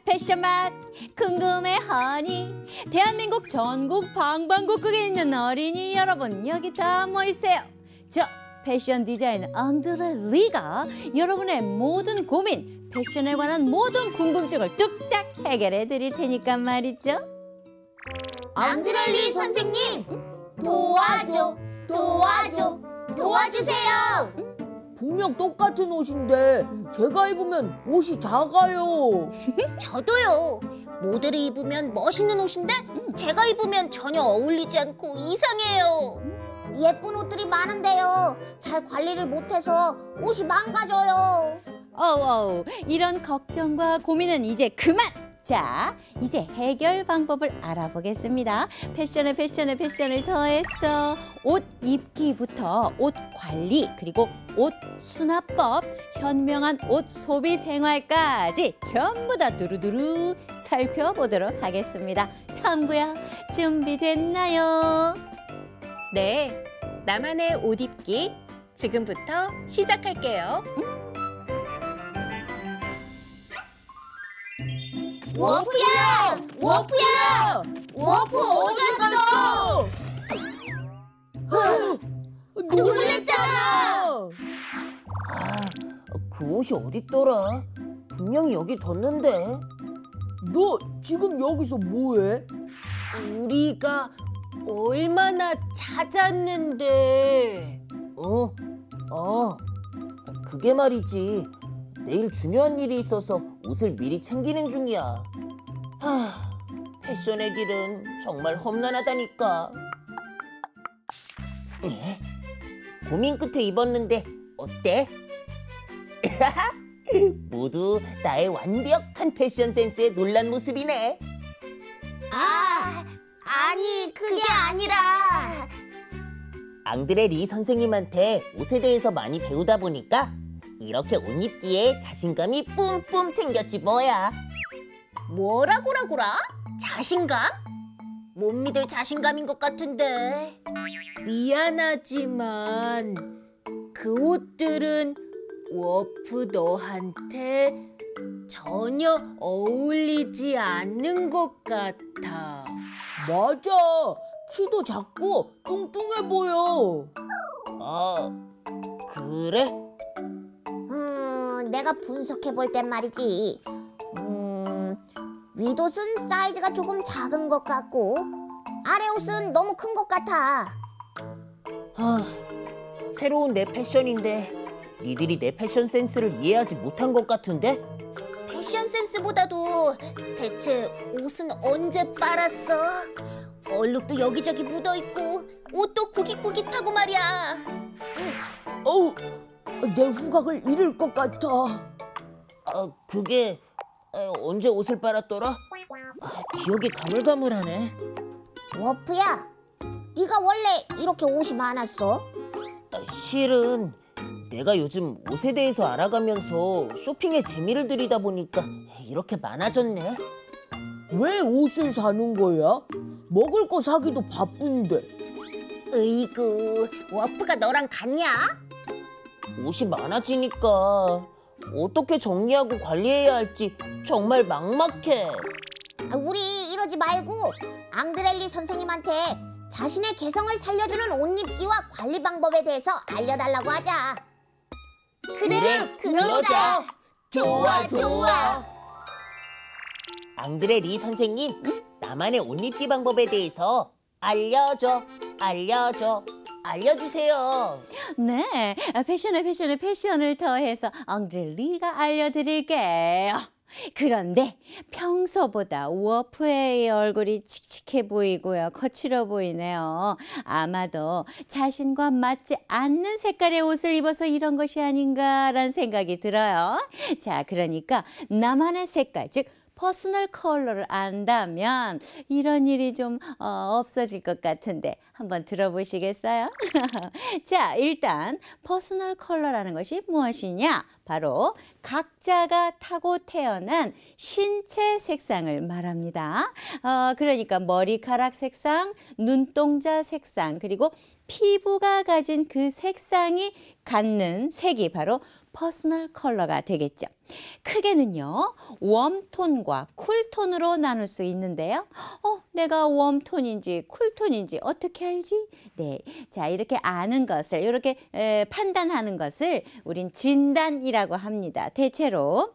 패션 맛 궁금해하니 대한민국 전국 방방곡곡에 있는 어린이 여러분 여기 다 모이세요. 저 패션 디자이너 앙드레 리가 여러분의 모든 고민, 패션에 관한 모든 궁금증을 뚝딱 해결해 드릴 테니까 말이죠. 앙드레 리 선생님, 도와주세요. 분명 똑같은 옷인데 제가 입으면 옷이 작아요. 저도요. 모델이 입으면 멋있는 옷인데 제가 입으면 전혀 어울리지 않고 이상해요. 예쁜 옷들이 많은데요. 잘 관리를 못해서 옷이 망가져요. 어우, 이런 걱정과 고민은 이제 그만! 자, 이제 해결 방법을 알아보겠습니다. 패션에 패션을 더해서 옷 입기부터 옷 관리, 그리고 옷 수납법, 현명한 옷 소비 생활까지 전부 다 두루두루 살펴보도록 하겠습니다. 탐구야, 준비됐나요? 네, 나만의 옷 입기 지금부터 시작할게요. 워프야! 워프 어디 갔어? 놀랬잖아. 그 옷이 어딨더라? 분명히 여기 뒀는데. 너 지금 여기서 뭐해? 우리가 얼마나 잦았는데. 그게 말이지. 내일 중요한 일이 있어서 옷을 미리 챙기는 중이야. 패션의 길은 정말 험난하다니까. 고민 끝에 입었는데 어때? 모두 나의 완벽한 패션 센스에 놀란 모습이네. 아니 그게 아니라 앙드레 리 선생님한테 옷에 대해서 많이 배우다 보니까 이렇게 옷 입기에 자신감이 뿜뿜 생겼지 뭐야. 뭐라고라? 자신감? 못 믿을 자신감인 것 같은데. 미안하지만 그 옷들은 워프 너한테 전혀 어울리지 않는 것 같아. 맞아. 키도 작고 뚱뚱해 보여. 그래? 내가 분석해 볼 땐 말이지. 윗옷은 사이즈가 조금 작은 것 같고 아래 옷은 너무 큰 것 같아. 새로운 내 패션인데 니들이 내 패션 센스를 이해하지 못한 것 같은데? 패션 센스보다도 대체 옷은 언제 빨았어? 얼룩도 여기저기 묻어있고 옷도 구깃구깃하고 말이야. 내 후각을 잃을 것 같아. 그게 언제 옷을 빨았더라? 기억이 가물가물하네. 워프야, 네가 원래 이렇게 옷이 많았어? 실은 내가 요즘 옷에 대해서 알아가면서 쇼핑에 재미를 들이다 보니까 이렇게 많아졌네. 왜 옷을 사는 거야? 먹을 거 사기도 바쁜데. 으이구, 워프가 너랑 같냐? 옷이 많아지니까 어떻게 정리하고 관리해야 할지 정말 막막해. 우리 이러지 말고 앙드레 리 선생님한테 자신의 개성을 살려주는 옷 입기와 관리 방법에 대해서 알려달라고 하자. 그래, 그러자. 좋아. 앙드레 리 선생님, 나만의 옷 입기 방법에 대해서 알려주세요. 네, 패션을 더해서 앙드레 리가 알려드릴게요. 그런데 평소보다 워프의 얼굴이 칙칙해 보이고요. 거칠어 보이네요. 아마도 자신과 맞지 않는 색깔의 옷을 입어서 이런 것이 아닌가라는 생각이 들어요. 자, 그러니까 나만의 색깔, 즉 퍼스널 컬러를 안다면 이런 일이 좀 없어질 것 같은데 한번 들어보시겠어요? 자, 일단 퍼스널 컬러라는 것이 무엇이냐? 바로 각자가 타고 태어난 신체 색상을 말합니다. 그러니까 머리카락 색상, 눈동자 색상, 그리고 피부가 가진 그 색상이 갖는 색이 바로 퍼스널 컬러가 되겠죠. 크게는요, 웜톤과 쿨톤으로 나눌 수 있는데요. 내가 웜톤인지 쿨톤인지 어떻게 알지? 네, 자, 이렇게 아는 것을, 이렇게 판단하는 것을 우린 진단이라고 합니다. 대체로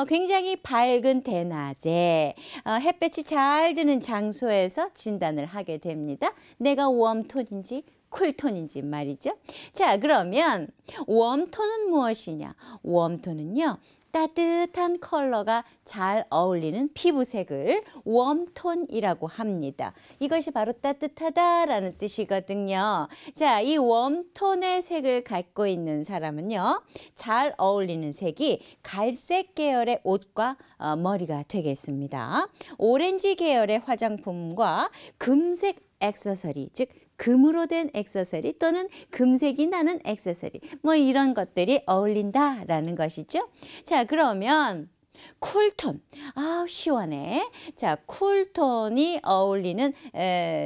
굉장히 밝은 대낮에 햇볕이 잘 드는 장소에서 진단을 하게 됩니다. 내가 웜톤인지 쿨톤인지 말이죠. 자, 그러면 웜톤은 무엇이냐? 웜톤은요, 따뜻한 컬러가 잘 어울리는 피부색을 웜톤이라고 합니다. 이것이 바로 따뜻하다라는 뜻이거든요. 자, 이 웜톤의 색을 갖고 있는 사람은요, 잘 어울리는 색이 갈색 계열의 옷과 머리가 되겠습니다. 오렌지 계열의 화장품과 금색 액세서리, 즉 금으로 된 액세서리 또는 금색이 나는 액세서리, 뭐 이런 것들이 어울린다라는 것이죠. 자, 그러면 쿨톤, 시원해. 자, 쿨톤이 어울리는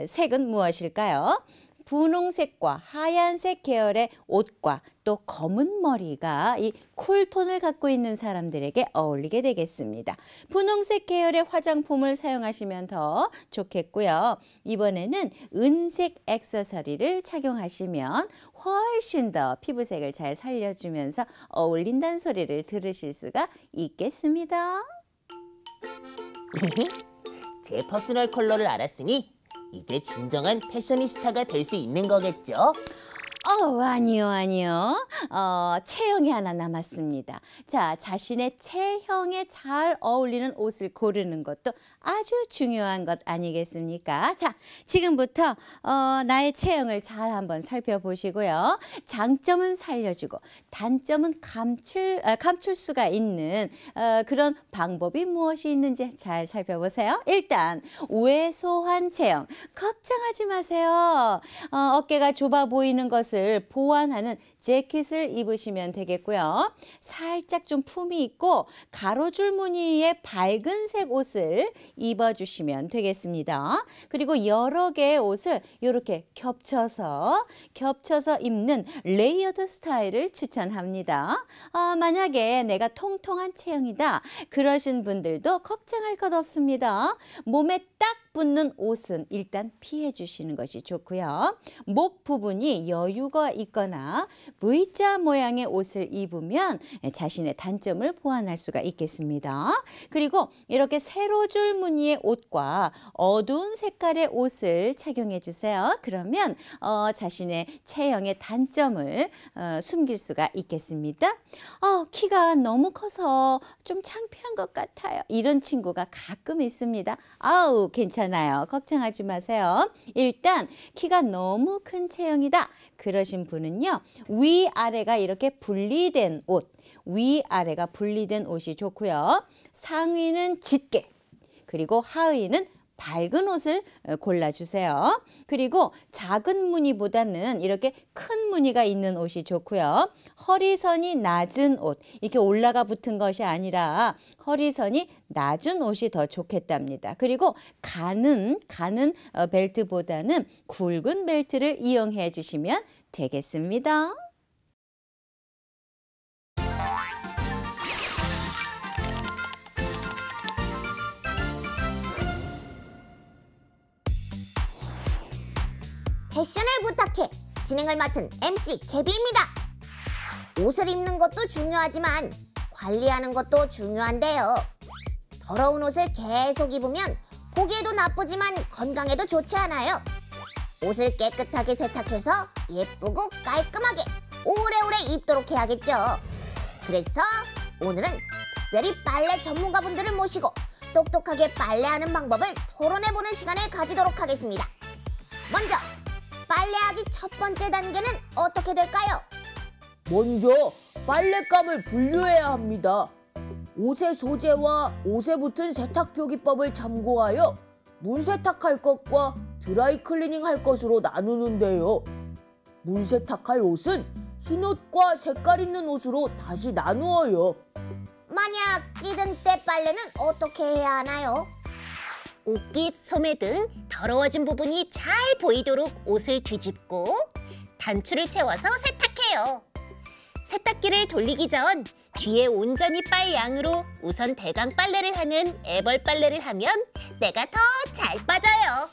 색은 무엇일까요? 분홍색과 하얀색 계열의 옷과 또 검은 머리가 이 쿨톤을 갖고 있는 사람들에게 어울리게 되겠습니다. 분홍색 계열의 화장품을 사용하시면 더 좋겠고요. 이번에는 은색 액세서리를 착용하시면 훨씬 더 피부색을 잘 살려주면서 어울린다는 소리를 들으실 수가 있겠습니다. 제 퍼스널 컬러를 알았으니 이제 진정한 패셔니스타가 될 수 있는 거겠죠? 아니요. 체형이 하나 남았습니다. 자, 자신의 체형에 잘 어울리는 옷을 고르는 것도 아주 중요한 것 아니겠습니까? 자, 지금부터 나의 체형을 잘 한번 살펴보시고요. 장점은 살려주고 단점은 감출 수가 있는 그런 방법이 무엇이 있는지 잘 살펴보세요. 일단 왜소한 체형, 걱정하지 마세요. 어깨가 좁아 보이는 것을 보완하는 재킷을 입으시면 되겠고요. 살짝 좀 품이 있고 가로줄 무늬의 밝은색 옷을 입어주시면 되겠습니다. 그리고 여러 개의 옷을 이렇게 겹쳐서 입는 레이어드 스타일을 추천합니다. 만약에 내가 통통한 체형이다 그러신 분들도 걱정할 것 없습니다. 몸에 딱 붙는 옷은 일단 피해 주시는 것이 좋고요. 목 부분이 여유가 있거나 V자 모양의 옷을 입으면 자신의 단점을 보완할 수가 있겠습니다. 그리고 이렇게 세로줄 무늬의 옷과 어두운 색깔의 옷을 착용해 주세요. 그러면 자신의 체형의 단점을 숨길 수가 있겠습니다. 키가 너무 커서 좀 창피한 것 같아요. 이런 친구가 가끔 있습니다. 괜찮아요. 걱정하지 마세요. 일단 키가 너무 큰 체형이다 그러신 분은요, 위아래가 이렇게 분리된 옷, 위아래가 분리된 옷이 좋고요. 상의는 짙게, 그리고 하의는 밝은 옷을 골라주세요. 그리고 작은 무늬보다는 이렇게 큰 무늬가 있는 옷이 좋고요. 허리선이 낮은 옷, 이렇게 올라가 붙은 것이 아니라 허리선이 낮은 옷이 더 좋겠답니다. 그리고 가는 벨트보다는 굵은 벨트를 이용해 주시면 되겠습니다. 패션을 부탁해. 진행을 맡은 MC 개비입니다. 옷을 입는 것도 중요하지만 관리하는 것도 중요한데요. 더러운 옷을 계속 입으면 보기에도 나쁘지만 건강에도 좋지 않아요. 옷을 깨끗하게 세탁해서 예쁘고 깔끔하게 오래오래 입도록 해야겠죠. 그래서 오늘은 특별히 빨래 전문가분들을 모시고 똑똑하게 빨래하는 방법을 토론해보는 시간을 가지도록 하겠습니다. 먼저 빨래하기 첫 번째 단계는 어떻게 될까요? 먼저 빨랫감을 분류해야 합니다. 옷의 소재와 옷에 붙은 세탁 표기법을 참고하여 물세탁할 것과 드라이 클리닝 할 것으로 나누는데요. 물세탁할 옷은 흰 옷과 색깔 있는 옷으로 다시 나누어요. 만약 찌든 때 빨래는 어떻게 해야 하나요? 옷깃, 소매 등 더러워진 부분이 잘 보이도록 옷을 뒤집고 단추를 채워서 세탁해요. 세탁기를 돌리기 전 뒤에 온전히 빨 양으로 우선 대강 빨래를 하는 애벌 빨래를 하면 때가 더 잘 빠져요.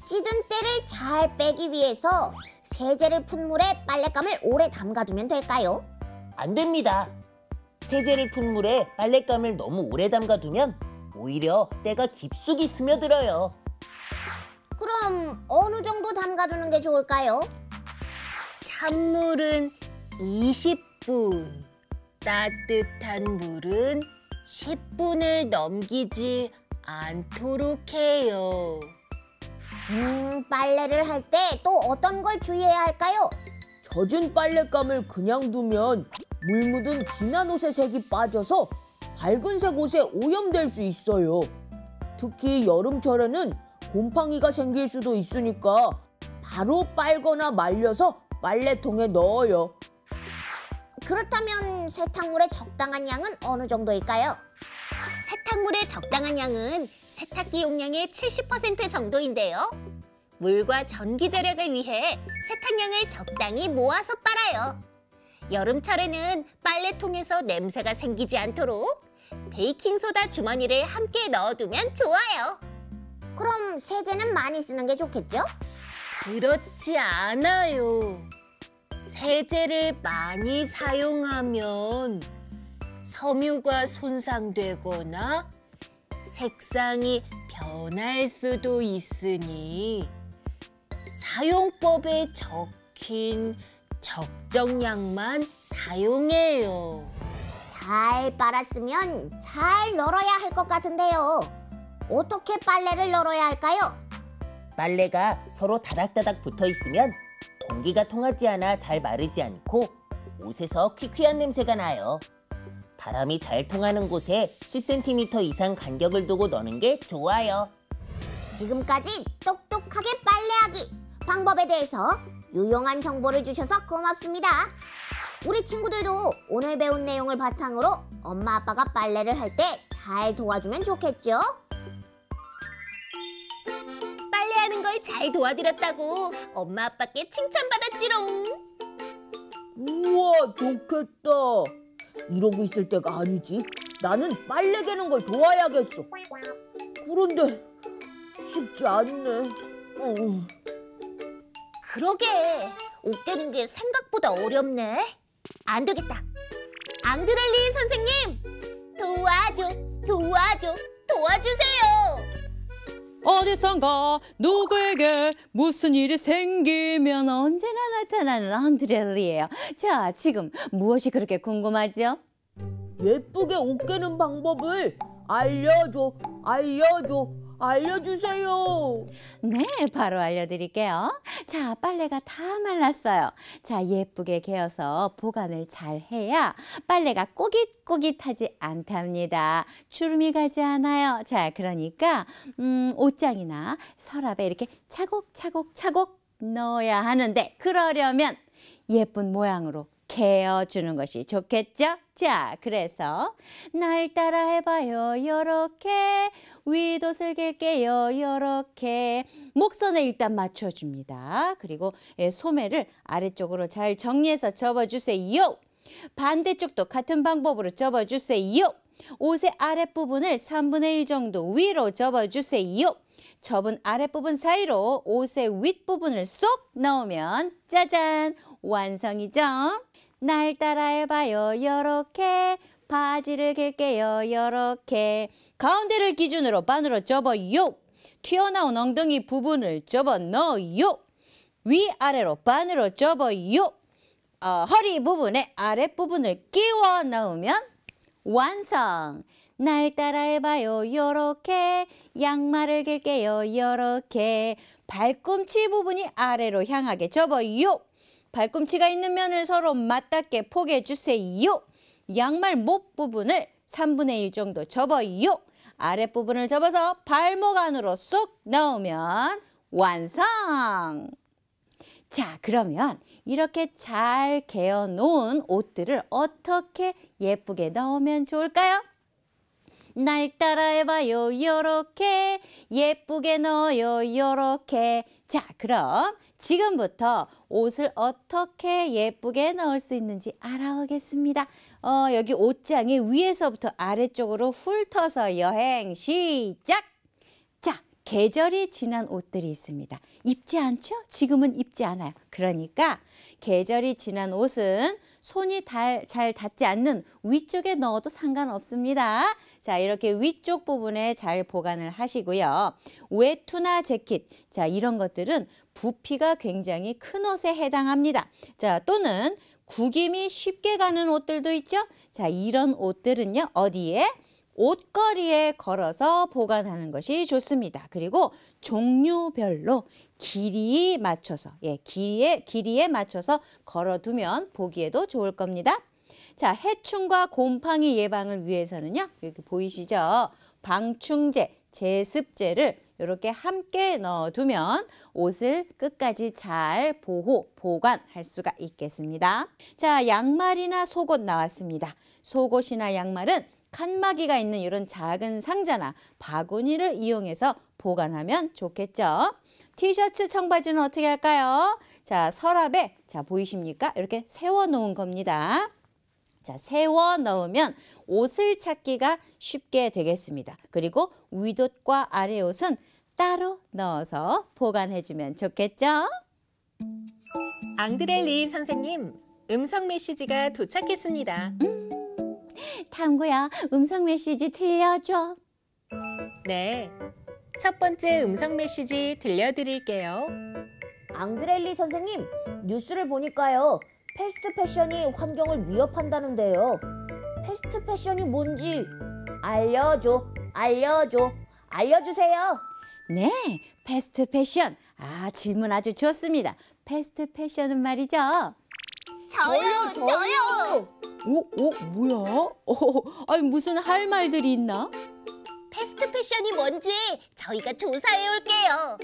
찌든 때를 잘 빼기 위해서 세제를 푼 물에 빨랫감을 오래 담가두면 될까요? 안 됩니다. 세제를 푼 물에 빨랫감을 너무 오래 담가두면 오히려 때가 깊숙이 스며들어요. 그럼 어느 정도 담가두는 게 좋을까요? 찬물은 20분, 따뜻한 물은 10분을 넘기지 않도록 해요. 빨래를 할 때 또 어떤 걸 주의해야 할까요? 젖은 빨랫감을 그냥 두면 물 묻은 진한 옷의 색이 빠져서 밝은색 옷에 오염될 수 있어요. 특히 여름철에는 곰팡이가 생길 수도 있으니까 바로 빨거나 말려서 빨래통에 넣어요. 그렇다면 세탁물의 적당한 양은 어느 정도일까요? 세탁물의 적당한 양은 세탁기 용량의 70% 정도인데요. 물과 전기 절약을 위해 세탁량을 적당히 모아서 빨아요. 여름철에는 빨래통에서 냄새가 생기지 않도록 베이킹소다 주머니를 함께 넣어두면 좋아요. 그럼 세제는 많이 쓰는 게 좋겠죠? 그렇지 않아요. 세제를 많이 사용하면 섬유가 손상되거나 색상이 변할 수도 있으니 사용법에 적힌 적정량만 사용해요. 잘 빨았으면 잘 널어야 할 것 같은데요. 어떻게 빨래를 널어야 할까요? 빨래가 서로 다닥다닥 붙어 있으면 공기가 통하지 않아 잘 마르지 않고 옷에서 퀴퀴한 냄새가 나요. 바람이 잘 통하는 곳에 10cm 이상 간격을 두고 넣는 게 좋아요. 지금까지 똑똑하게 빨래하기 방법에 대해서 유용한 정보를 주셔서 고맙습니다. 우리 친구들도 오늘 배운 내용을 바탕으로 엄마 아빠가 빨래를 할 때 잘 도와주면 좋겠죠? 빨래하는 걸 잘 도와드렸다고 엄마 아빠께 칭찬받았지롱. 우와, 좋겠다. 이러고 있을 때가 아니지. 나는 빨래 개는 걸 도와야겠어. 그런데 쉽지 않네. 그러게, 옷 개는 게 생각보다 어렵네. 안 되겠다. 앙드렐리 선생님, 도와주세요. 어디선가 누구에게 무슨 일이 생기면 언제나 나타나는 앙드렐리예요. 자, 지금 무엇이 그렇게 궁금하죠? 예쁘게 옷 개는 방법을 알려주세요. 네, 바로 알려드릴게요. 자, 빨래가 다 말랐어요. 자, 예쁘게 개어서 보관을 잘 해야 빨래가 꼬깃꼬깃하지 않답니다. 주름이 가지 않아요. 자, 그러니까 옷장이나 서랍에 이렇게 차곡차곡 넣어야 하는데, 그러려면 예쁜 모양으로 개어주는 것이 좋겠죠? 자, 그래서 날 따라 해봐요. 요렇게 윗옷을 갤게요. 요렇게 목선에 일단 맞춰줍니다. 그리고 소매를 아래쪽으로 잘 정리해서 접어주세요. 반대쪽도 같은 방법으로 접어주세요. 옷의 아랫부분을 3분의 1 정도 위로 접어주세요. 접은 아랫부분 사이로 옷의 윗부분을 쏙 넣으면 짜잔! 완성이죠? 날 따라 해봐요. 요렇게 바지를 갤게요. 요렇게 가운데를 기준으로 반으로 접어요. 튀어나온 엉덩이 부분을 접어 넣어요. 위아래로 반으로 접어요. 허리 부분에 아랫부분을 끼워 넣으면 완성! 날 따라 해봐요. 요렇게 양말을 갤게요. 요렇게 발꿈치 부분이 아래로 향하게 접어요. 발꿈치가 있는 면을 서로 맞닿게 포개주세요. 양말 목 부분을 3분의 1 정도 접어요. 아랫부분을 접어서 발목 안으로 쏙 넣으면 완성! 자, 그러면 이렇게 잘 개어 놓은 옷들을 어떻게 예쁘게 넣으면 좋을까요? 날 따라 해봐요. 요렇게 예쁘게 넣어요. 요렇게 자, 그럼 지금부터 옷을 어떻게 예쁘게 넣을 수 있는지 알아보겠습니다. 여기 옷장에 위에서부터 아래쪽으로 훑어서 여행 시작! 자, 계절이 지난 옷들이 있습니다. 입지 않죠? 지금은 입지 않아요. 그러니까 계절이 지난 옷은 손이 잘 닿지 않는 위쪽에 넣어도 상관없습니다. 자, 이렇게 위쪽 부분에 잘 보관을 하시고요. 외투나 재킷, 자, 이런 것들은 부피가 굉장히 큰 옷에 해당합니다. 자, 또는 구김이 쉽게 가는 옷들도 있죠. 자, 이런 옷들은요, 어디에? 옷걸이에 걸어서 보관하는 것이 좋습니다. 그리고 종류별로 길이에 맞춰서, 길이에 맞춰서 걸어두면 보기에도 좋을 겁니다. 자, 해충과 곰팡이 예방을 위해서는요, 여기 보이시죠? 방충제, 제습제를 이렇게 함께 넣어두면 옷을 끝까지 잘 보관할 수가 있겠습니다. 자, 양말이나 속옷 나왔습니다. 속옷이나 양말은 칸막이가 있는 이런 작은 상자나 바구니를 이용해서 보관하면 좋겠죠. 티셔츠, 청바지는 어떻게 할까요? 자, 서랍에, 자, 보이십니까? 이렇게 세워 놓은 겁니다. 자, 세워 넣으면 옷을 찾기가 쉽게 되겠습니다. 그리고 윗옷과 아래옷은 따로 넣어서 보관해주면 좋겠죠? 앙드렐리 선생님, 음성 메시지가 도착했습니다. 탐구야, 음성 메시지 들려줘. 네, 첫 번째 음성 메시지 들려드릴게요. 앙드렐리 선생님, 뉴스를 보니까요. 패스트 패션이 환경을 위협한다는데요. 패스트 패션이 뭔지 알려주세요. 네, 패스트 패션. 아, 질문 아주 좋습니다. 패스트 패션은 말이죠. 저요. 뭐야? 아니, 무슨 할 말들이 있나? 패스트 패션이 뭔지 저희가 조사해 올게요.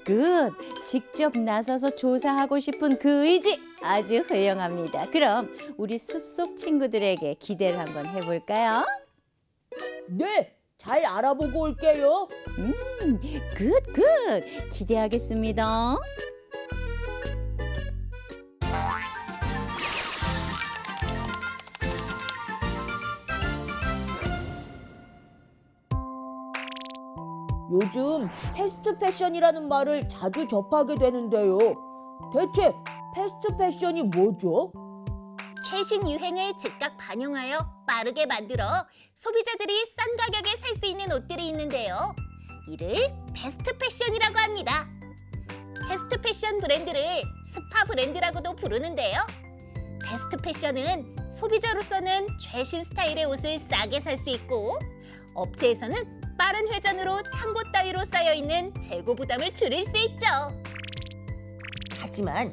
굿. 직접 나서서 조사하고 싶은 그 의지 아주 훌륭합니다. 그럼 우리 숲속 친구들에게 기대를 한번 해볼까요? 네, 잘 알아보고 올게요. 굿. 기대하겠습니다. 요즘 패스트 패션이라는 말을 자주 접하게 되는데요. 대체 패스트 패션이 뭐죠? 최신 유행을 즉각 반영하여 빠르게 만들어 소비자들이 싼 가격에 살 수 있는 옷들이 있는데요. 이를 패스트 패션이라고 합니다. 패스트 패션 브랜드를 스파 브랜드라고도 부르는데요. 패스트 패션은 소비자로서는 최신 스타일의 옷을 싸게 살 수 있고, 업체에서는 빠른 회전으로 창고 따위로 쌓여있는 재고 부담을 줄일 수 있죠. 하지만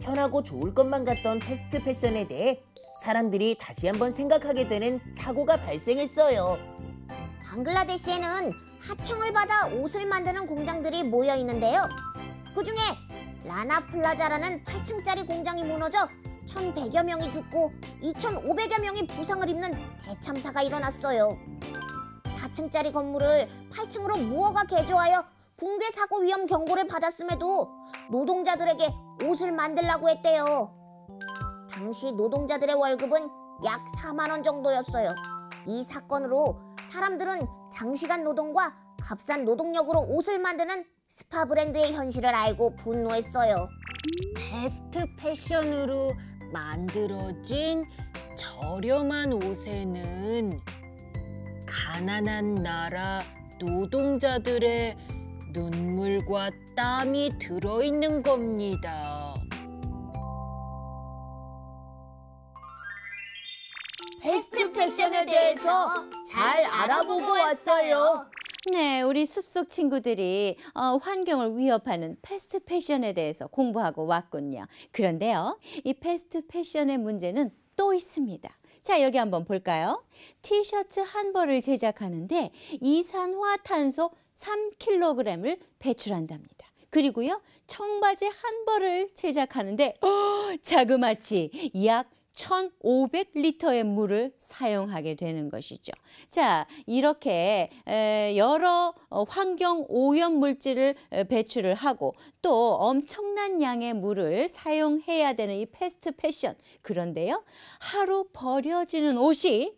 편하고 좋을 것만 같던 패스트 패션에 대해 사람들이 다시 한번 생각하게 되는 사고가 발생했어요. 방글라데시에는 하청을 받아 옷을 만드는 공장들이 모여 있는데요. 그중에 라나 플라자라는 8층짜리 공장이 무너져 1,100여 명이 죽고 2,500여 명이 부상을 입는 대참사가 일어났어요. 4층짜리 건물을 8층으로 무허가 개조하여 붕괴 사고 위험 경고를 받았음에도 노동자들에게 옷을 만들라고 했대요. 당시 노동자들의 월급은 약 4만 원 정도였어요. 이 사건으로 사람들은 장시간 노동과 값싼 노동력으로 옷을 만드는 스파 브랜드의 현실을 알고 분노했어요. 패스트 패션으로 만들어진 저렴한 옷에는 가난한 나라 노동자들의 눈물과 땀이 들어있는 겁니다. 패스트 패션에 대해서 잘 알아보고 왔어요. 네, 우리 숲속 친구들이 환경을 위협하는 패스트 패션에 대해서 공부하고 왔군요. 그런데요, 이 패스트 패션의 문제는 또 있습니다. 자, 여기 한번 볼까요? 티셔츠 한 벌을 제작하는데 이산화탄소 3kg을 배출한답니다. 그리고요, 청바지 한 벌을 제작하는데 자그마치 약 1,500리터의 물을 사용하게 되는 것이죠. 자, 이렇게 여러 환경 오염 물질을 배출을 하고 또 엄청난 양의 물을 사용해야 되는 이 패스트 패션. 그런데요, 하루 버려지는 옷이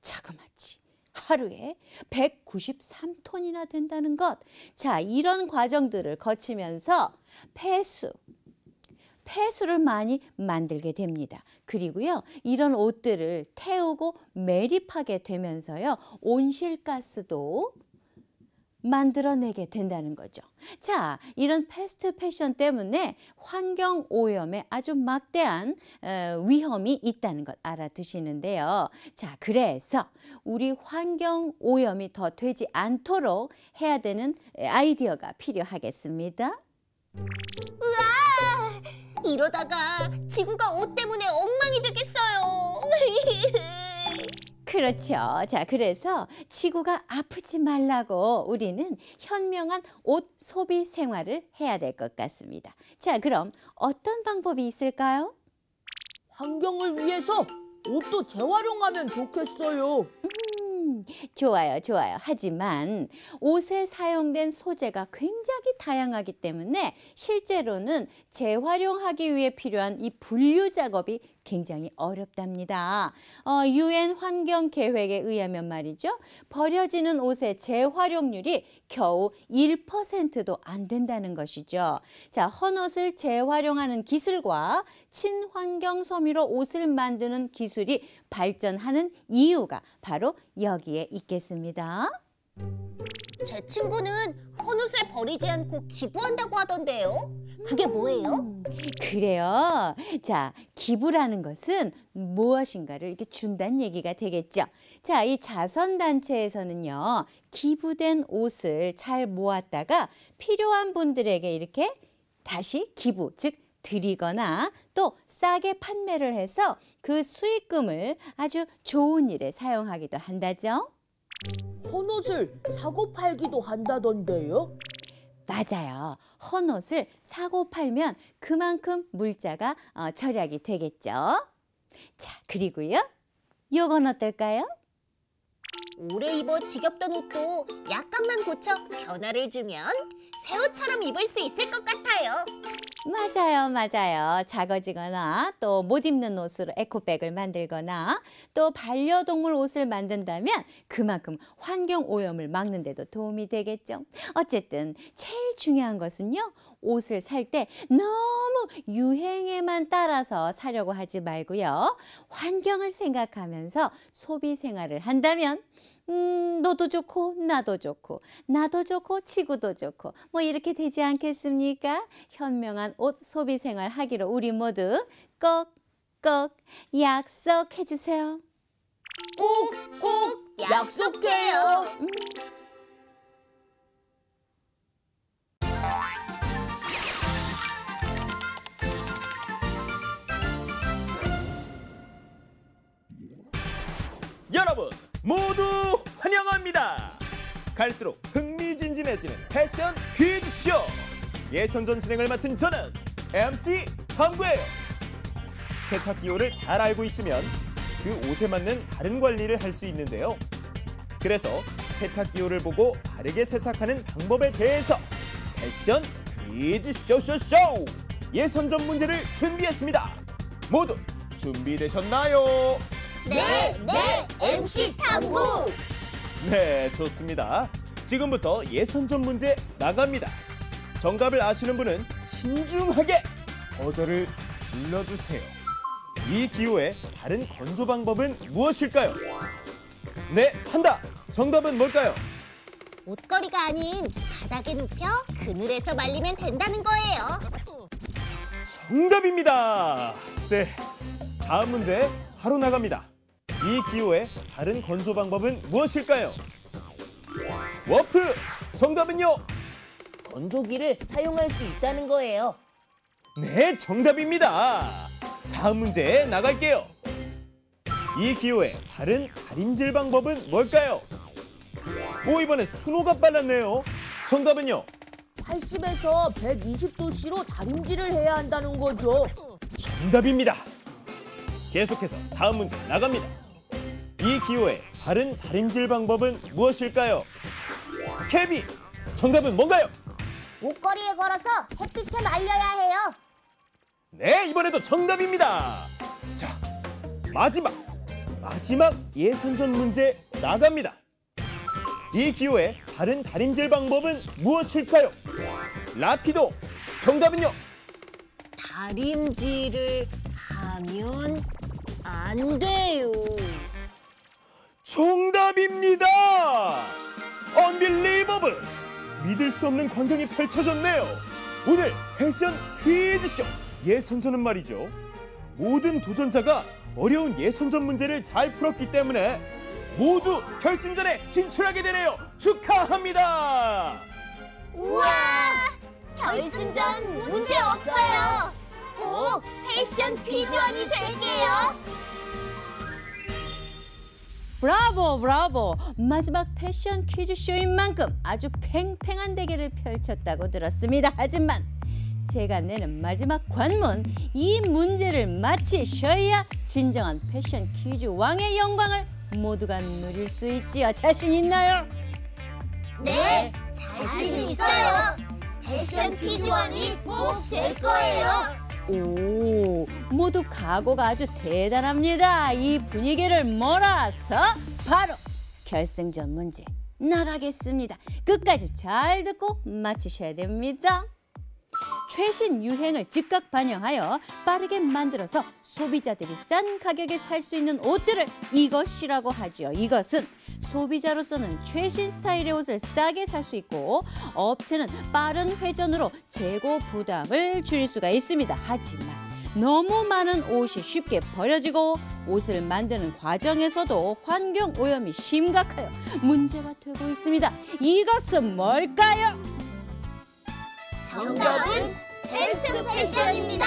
자그마치 하루에 193톤이나 된다는 것. 자, 이런 과정들을 거치면서 폐수를 많이 만들게 됩니다. 그리고요, 이런 옷들을 태우고 매립하게 되면서요, 온실가스도 만들어내게 된다는 거죠. 자, 이런 패스트 패션 때문에 환경 오염에 아주 막대한 위험이 있다는 것 알아두시는데요. 자, 그래서 우리 환경 오염이 더 되지 않도록 해야 되는 아이디어가 필요하겠습니다. 이러다가 지구가 옷 때문에 엉망이 되겠어요. 그렇죠. 자, 그래서 지구가 아프지 말라고 우리는 현명한 옷 소비 생활을 해야 될 것 같습니다. 자, 그럼 어떤 방법이 있을까요? 환경을 위해서 옷도 재활용하면 좋겠어요. 좋아요, 좋아요. 하지만 옷에 사용된 소재가 굉장히 다양하기 때문에 실제로는 재활용하기 위해 필요한 이 분류 작업이 굉장히 어렵답니다. UN 환경 계획에 의하면 말이죠. 버려지는 옷의 재활용률이 겨우 1%도 안 된다는 것이죠. 자, 헌옷을 재활용하는 기술과 친환경 섬유로 옷을 만드는 기술이 발전하는 이유가 바로 여기에 있겠습니다. 제 친구는 헌옷을 버리지 않고 기부한다고 하던데요. 그게 뭐예요? 그래요. 자, 기부라는 것은 무엇인가를 이렇게 준다는 얘기가 되겠죠. 자, 이 자선단체에서는요, 기부된 옷을 잘 모았다가 필요한 분들에게 이렇게 다시 기부, 즉 드리거나 또 싸게 판매를 해서 그 수익금을 아주 좋은 일에 사용하기도 한다죠. 헌옷을 사고 팔기도 한다던데요. 맞아요. 헌옷을 사고 팔면 그만큼 물자가 절약이 되겠죠. 자, 그리고요. 요건 어떨까요? 오래 입어 지겹던 옷도 약간만 고쳐 변화를 주면 새 옷처럼 입을 수 있을 것 같아요. 맞아요, 맞아요. 작아지거나 또 못 입는 옷으로 에코백을 만들거나 또 반려동물 옷을 만든다면 그만큼 환경 오염을 막는 데도 도움이 되겠죠. 어쨌든 제일 중요한 것은요. 옷을 살 때 너무 유행에만 따라서 사려고 하지 말고요. 환경을 생각하면서 소비 생활을 한다면 너도 좋고 나도 좋고 나도 좋고 지구도 좋고 뭐 이렇게 되지 않겠습니까? 현명한 옷 소비 생활 하기로 우리 모두 꼭꼭 약속해 주세요. 꼭 약속해요. 여러분 모두 환영합니다. 갈수록 흥미진진해지는 패션 퀴즈쇼. 예선전 진행을 맡은 저는 MC 탐구예요. 세탁기호를 잘 알고 있으면 그 옷에 맞는 다른 관리를 할 수 있는데요. 그래서 세탁기호를 보고 바르게 세탁하는 방법에 대해서 패션 퀴즈 쇼쇼쇼 예선전 문제를 준비했습니다. 모두 준비되셨나요? 네, MC 탐구. 네, 좋습니다. 지금부터 예선전 문제 나갑니다. 정답을 아시는 분은 신중하게 버저를 눌러주세요. 이 기호의 다른 건조 방법은 무엇일까요? 네, 한다. 정답은 뭘까요? 옷걸이가 아닌 바닥에 눕혀 그늘에서 말리면 된다는 거예요. 정답입니다. 네, 다음 문제 바로 나갑니다. 이 기호의 다른 건조 방법은 무엇일까요? 워프! 정답은요? 건조기를 사용할 수 있다는 거예요. 네, 정답입니다. 다음 문제 나갈게요. 이 기호의 다른 다림질 방법은 뭘까요? 오, 이번에 순호가 빨랐네요. 정답은요? 80에서 120도씨로 다림질을 해야 한다는 거죠. 정답입니다. 계속해서 다음 문제 나갑니다. 이 기호의 바른 다림질 방법은 무엇일까요? 케빈, 정답은 뭔가요? 옷걸이에 걸어서 햇빛에 말려야 해요. 네, 이번에도 정답입니다. 자, 마지막 예선전 문제 나갑니다. 이 기호의 바른 다림질 방법은 무엇일까요? 라피도, 정답은요? 다림질을 하면 안 돼요. 정답입니다. 언빌리버블. 믿을 수 없는 광경이 펼쳐졌네요. 오늘 패션 퀴즈쇼 예선전은 말이죠. 모든 도전자가 어려운 예선전 문제를 잘 풀었기 때문에 모두 결승전에 진출하게 되네요. 축하합니다. 우와! 결승전 문제 없어요. 꼭 패션 퀴즈원이 될게요. 브라보 브라보. 마지막 패션 퀴즈쇼인 만큼 아주 팽팽한 대결을 펼쳤다고 들었습니다. 하지만 제가 내는 마지막 관문, 이 문제를 맞히셔야 진정한 패션 퀴즈 왕의 영광을 모두가 누릴 수 있지요. 자신 있나요? 네, 자신 있어요. 패션 퀴즈원이 꼭 될 거예요. 오, 모두 각오가 아주 대단합니다. 이 분위기를 몰아서 바로 결승전 문제 나가겠습니다. 끝까지 잘 듣고 맞히셔야 됩니다. 최신 유행을 즉각 반영하여 빠르게 만들어서 소비자들이 싼 가격에 살 수 있는 옷들을 이것이라고 하죠. 이것은 소비자로서는 최신 스타일의 옷을 싸게 살 수 있고 업체는 빠른 회전으로 재고 부담을 줄일 수가 있습니다. 하지만 너무 많은 옷이 쉽게 버려지고 옷을 만드는 과정에서도 환경 오염이 심각하여 문제가 되고 있습니다. 이것은 뭘까요? 정답은 패스트 패션입니다.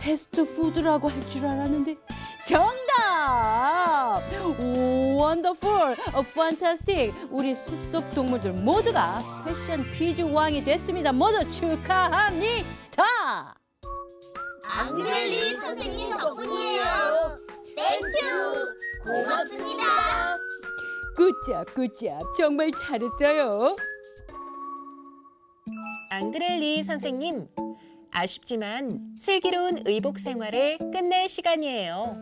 패스트푸드라고 할 줄 알았는데 정답! 오, 원더풀, 판타스틱. 우리 숲속 동물들 모두가 패션 퀴즈 왕이 됐습니다. 모두 축하합니다. 앙드렐리 선생님 덕분이에요. 땡큐. 고맙습니다. 굿잡, 굿잡. 정말 잘했어요. 앙드렐리 선생님, 아쉽지만 슬기로운 의복 생활을 끝낼 시간이에요.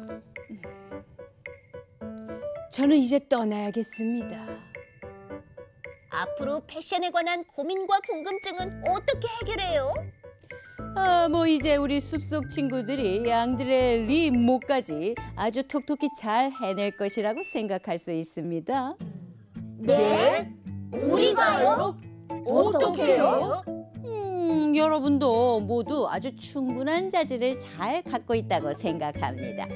저는 이제 떠나야겠습니다. 앞으로 패션에 관한 고민과 궁금증은 어떻게 해결해요? 뭐 이제 우리 숲속 친구들이 앙드레리 목까지 아주 톡톡히 잘 해낼 것이라고 생각할 수 있습니다. 네? 우리가요? 어떻게요? 여러분도 모두 아주 충분한 자질을 잘 갖고 있다고 생각합니다.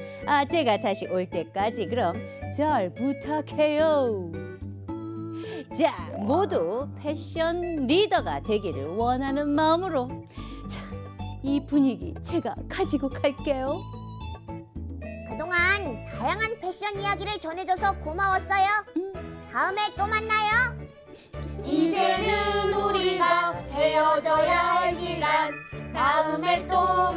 제가 다시 올 때까지 그럼 잘 부탁해요. 자, 모두 패션 리더가 되기를 원하는 마음으로 자, 이 분위기 제가 가지고 갈게요. 그동안 다양한 패션 이야기를 전해줘서 고마웠어요. 다음에 또 만나요. 이제는 우리가 헤어져야 할 시간. 다음에 또